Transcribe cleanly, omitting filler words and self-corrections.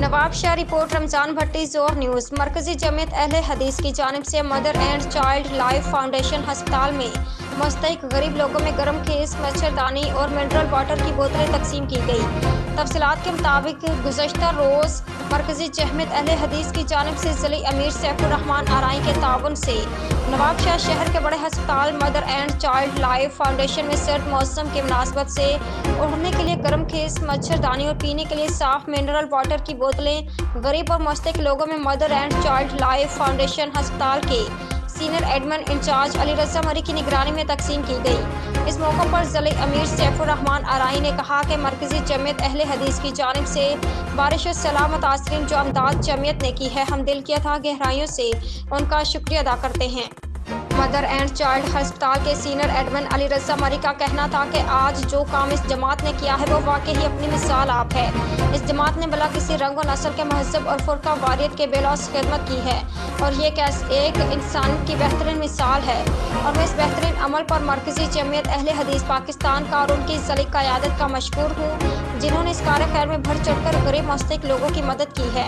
Nawab Shah report Ramzan भट्टी जोर news. मरकजी जमीयत अहले हदीस की जानिब से mother and child life foundation अस्पताल में मुस्तहिक गरीब लोगों में गर्म खेस, मच्छरदानी और मिनरल वाटर की बोतलें तकसीम की गई। तफसीलात के मुताबिक गुज़श्ता रोज़ मरकजी जमीयत अहले हदीस की जानिब से ज़िली अमीर सैफुर रहमान आराई के ताउन से नवाब शाह शहर के बड़े अस्पताल mother and child life foundation में सर्द मौसम की मुनासबत से ओढ़ने के लिए गर्म खेस, मच्छरदानी और पीने के लिए साफ मिनरल वाटर की बोतलें गरीब और मुस्तहिक लोगों में mother and child life foundation अस्पताल के senior admin in charge Ali Raza मरी की निगरानी में तकसीम की गई। इस मौके पर ज़िले अमीर सैफुर रहमान आराई ने कहा कि मरकजी जमीयत अहले हदीस की जानिब से बारिश और सैलाब मुतासरीन जो अमदाद जमीयत ने की है, हम दिल की अथाह गहराइयों से उनका शुक्रिया अदा करते हैं। मदर एंड चाइल्ड अस्पताल के सीनियर एडमिन अली रज़ा मरी का कहना था कि आज जो काम इस जमात ने किया है वो वाकई ही अपनी मिसाल आप है। इस जमात ने भला किसी रंग और नस्ल के महजब और फुरका वारियत के बेलौस खिदमत की है और ये एक इंसान की बेहतरीन मिसाल है और मैं इस बेहतरीन अमल पर मरकजी जमीयत अहले हदीस पाकिस्तान का और उनकी ज़ली क़यादत का मशकूर हूँ, जिन्होंने इस कार्य खैर में बढ़ चढ़ कर गरीब मुस्तहिक लोगों की मदद की है।